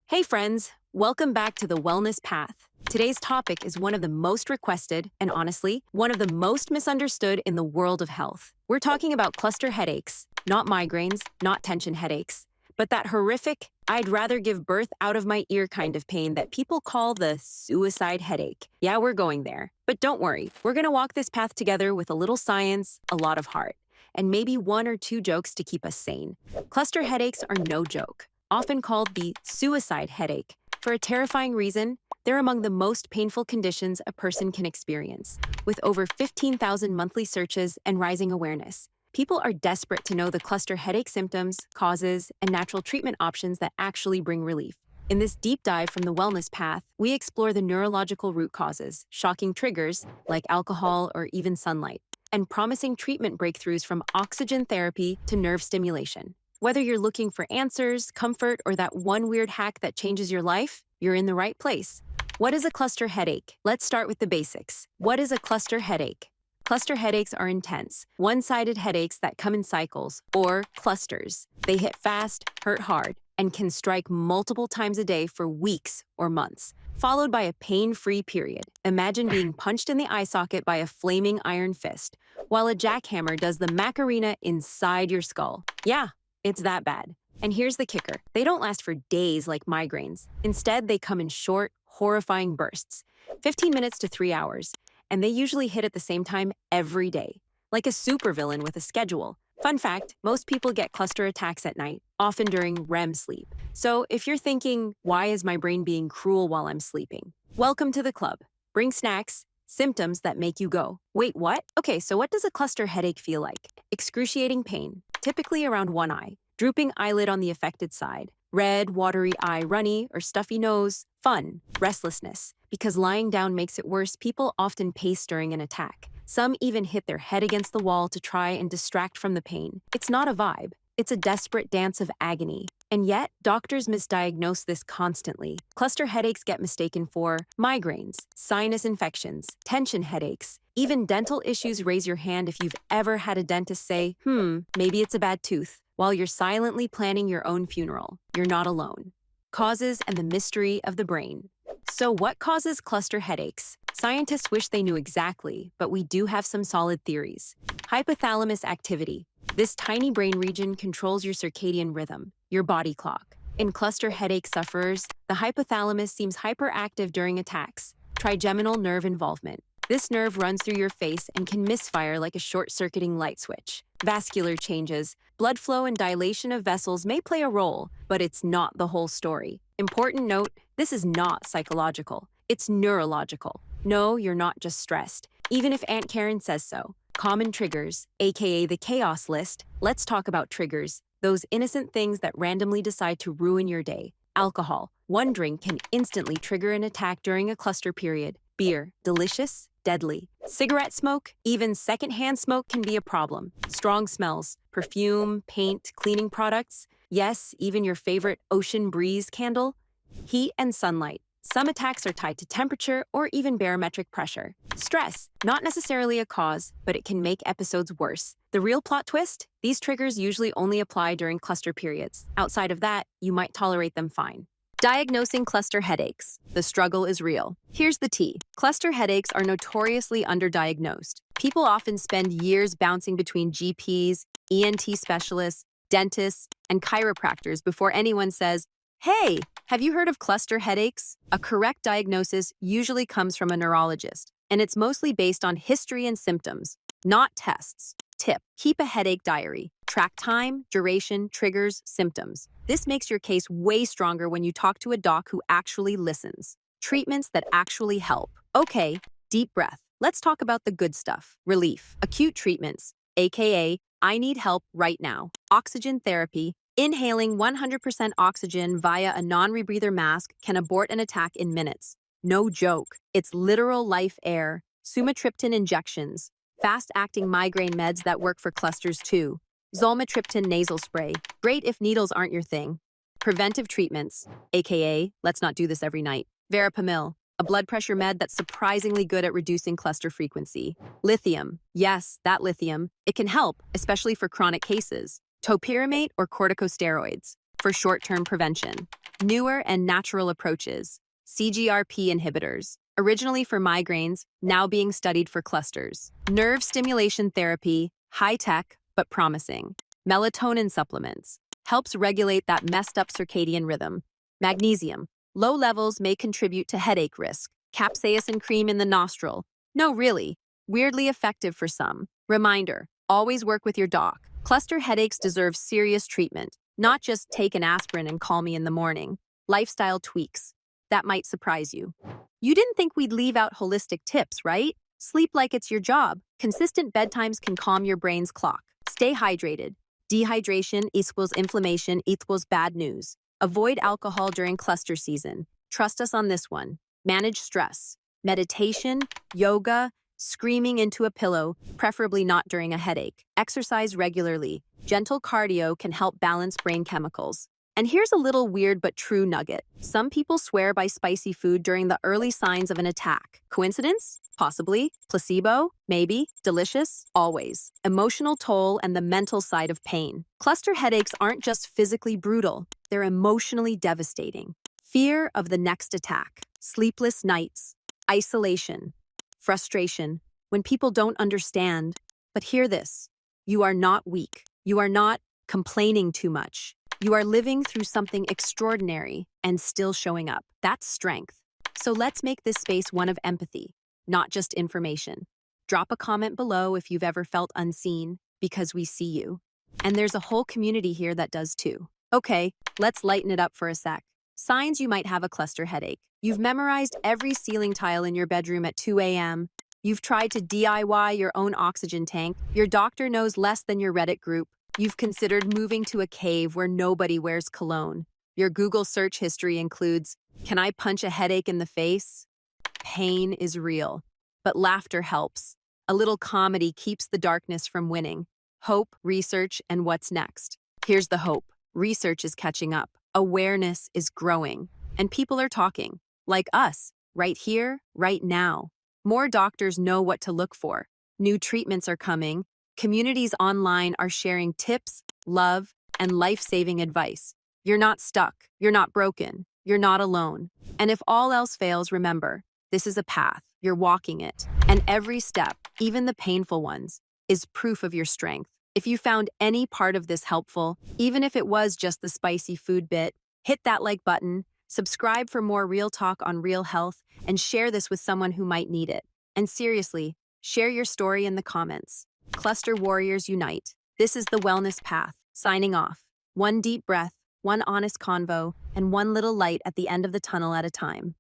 Hey friends, welcome back to the Wellness Path. Today's topic is one of the most requested and honestly, one of the most misunderstood in the world of health. We're talking about cluster headaches, not migraines, not tension headaches, but that horrific, I'd rather give birth out of my ear kind of pain that people call the suicide headache. Yeah, we're going there. But don't worry, we're going to walk this path together with a little science, a lot of heart, and maybe one or two jokes to keep us sane. Cluster headaches are no joke. Often called the suicide headache. For a terrifying reason, they're among the most painful conditions a person can experience. With over 15,000 monthly searches and rising awareness, people are desperate to know the cluster headache symptoms, causes, and natural treatment options that actually bring relief. In this deep dive from the Wellness Path, we explore the neurological root causes, shocking triggers like alcohol or even sunlight, and promising treatment breakthroughs from oxygen therapy to nerve stimulation. Whether you're looking for answers, comfort, or that one weird hack that changes your life, you're in the right place. What is a cluster headache? Let's start with the basics. What is a cluster headache? Cluster headaches are intense, one-sided headaches that come in cycles, or clusters. They hit fast, hurt hard, and can strike multiple times a day for weeks or months, followed by a pain-free period. Imagine being punched in the eye socket by a flaming iron fist, while a jackhammer does the Macarena inside your skull. Yeah, it's that bad. And here's the kicker. They don't last for days like migraines. Instead, they come in short, horrifying bursts, 15 minutes to 3 hours, and they usually hit at the same time every day, like a supervillain with a schedule. Fun fact, most people get cluster attacks at night, often during REM sleep. So if you're thinking, why is my brain being cruel while I'm sleeping? Welcome to the club. Bring snacks, symptoms that make you go, wait, what? Okay, so what does a cluster headache feel like? Excruciating pain, typically around one eye, drooping eyelid on the affected side, red, watery eye, runny, or stuffy nose, fun, restlessness. Because lying down makes it worse, people often pace during an attack. Some even hit their head against the wall to try and distract from the pain. It's not a vibe. It's a desperate dance of agony. And yet, doctors misdiagnose this constantly. Cluster headaches get mistaken for migraines, sinus infections, tension headaches. Even dental issues. Raise your hand if you've ever had a dentist say, maybe it's a bad tooth, while you're silently planning your own funeral. You're not alone. Causes and the mystery of the brain. So what causes cluster headaches? Scientists wish they knew exactly, but we do have some solid theories. Hypothalamus activity. This tiny brain region controls your circadian rhythm, your body clock. In cluster headache sufferers, the hypothalamus seems hyperactive during attacks. Trigeminal nerve involvement. This nerve runs through your face and can misfire like a short-circuiting light switch. Vascular changes. Blood flow and dilation of vessels may play a role, but it's not the whole story. Important note, this is not psychological. It's neurological. No, you're not just stressed, even if Aunt Karen says so. Common triggers, aka the chaos list. Let's talk about triggers, those innocent things that randomly decide to ruin your day. Alcohol. One drink can instantly trigger an attack during a cluster period. Beer. Delicious, deadly. Cigarette smoke, even secondhand smoke can be a problem. Strong smells, perfume, paint, cleaning products. Yes, even your favorite ocean breeze candle. Heat and sunlight. Some attacks are tied to temperature or even barometric pressure. Stress, not necessarily a cause, but it can make episodes worse. The real plot twist? These triggers usually only apply during cluster periods. Outside of that, you might tolerate them fine. Diagnosing cluster headaches. The struggle is real. Here's the tea. Cluster headaches are notoriously underdiagnosed. People often spend years bouncing between GPs, ENT specialists, dentists, and chiropractors before anyone says, "Hey, have you heard of cluster headaches?" A correct diagnosis usually comes from a neurologist, and it's mostly based on history and symptoms, not tests. Tip: keep a headache diary. Track time, duration, triggers, symptoms. This makes your case way stronger when you talk to a doc who actually listens. Treatments that actually help. Okay, deep breath. Let's talk about the good stuff. Relief. Acute treatments, aka I need help right now. Oxygen therapy. Inhaling 100% oxygen via a non-rebreather mask can abort an attack in minutes. No joke. It's literal life air. Sumatriptan injections. Fast-acting migraine meds that work for clusters too. Zolmitriptan nasal spray. Great if needles aren't your thing. Preventive treatments, aka let's not do this every night. Verapamil, a blood pressure med that's surprisingly good at reducing cluster frequency. Lithium. Yes, that lithium. It can help, especially for chronic cases. Topiramate or corticosteroids. for short-term prevention. Newer and natural approaches. CGRP inhibitors, originally for migraines, now being studied for clusters. Nerve stimulation therapy, high-tech but promising. Melatonin supplements, helps regulate that messed up circadian rhythm. Magnesium, low levels may contribute to headache risk. Capsaicin cream in the nostril. No, really, weirdly effective for some. Reminder, always work with your doc. Cluster headaches deserve serious treatment, not just take an aspirin and call me in the morning. Lifestyle tweaks. That might surprise you. You didn't think we'd leave out holistic tips, right? Sleep like it's your job. Consistent bedtimes can calm your brain's clock. Stay hydrated. Dehydration equals inflammation equals bad news. Avoid alcohol during cluster season. Trust us on this one. Manage stress. Meditation, yoga, screaming into a pillow, preferably not during a headache. Exercise regularly. Gentle cardio can help balance brain chemicals. And here's a little weird but true nugget. Some people swear by spicy food during the early signs of an attack. Coincidence? Possibly. Placebo? Maybe. Delicious? Always. Emotional toll and the mental side of pain. Cluster headaches aren't just physically brutal, they're emotionally devastating. Fear of the next attack. Sleepless nights. Isolation. Frustration. When people don't understand. But hear this. You are not weak. You are not complaining too much. You are living through something extraordinary and still showing up. That's strength. So let's make this space one of empathy, not just information. Drop a comment below if you've ever felt unseen, because we see you. And there's a whole community here that does too. Okay, let's lighten it up for a sec. Signs you might have a cluster headache. You've memorized every ceiling tile in your bedroom at 2 a.m. You've tried to DIY your own oxygen tank. Your doctor knows less than your Reddit group. You've considered moving to a cave where nobody wears cologne. Your Google search history includes, "Can I punch a headache in the face?" Pain is real, but laughter helps. A little comedy keeps the darkness from winning. Hope, research, and what's next? Here's the hope. Research is catching up. Awareness is growing. And people are talking, like us, right here, right now. More doctors know what to look for. New treatments are coming. Communities online are sharing tips, love, and life-saving advice. You're not stuck. You're not broken. You're not alone. And if all else fails, remember, this is a path. You're walking it. And every step, even the painful ones, is proof of your strength. If you found any part of this helpful, even if it was just the spicy food bit, hit that like button, subscribe for more real talk on real health, and share this with someone who might need it. And seriously, share your story in the comments. Cluster Warriors Unite. This is the Wellness Path. Signing off. One deep breath, one honest convo, and one little light at the end of the tunnel at a time.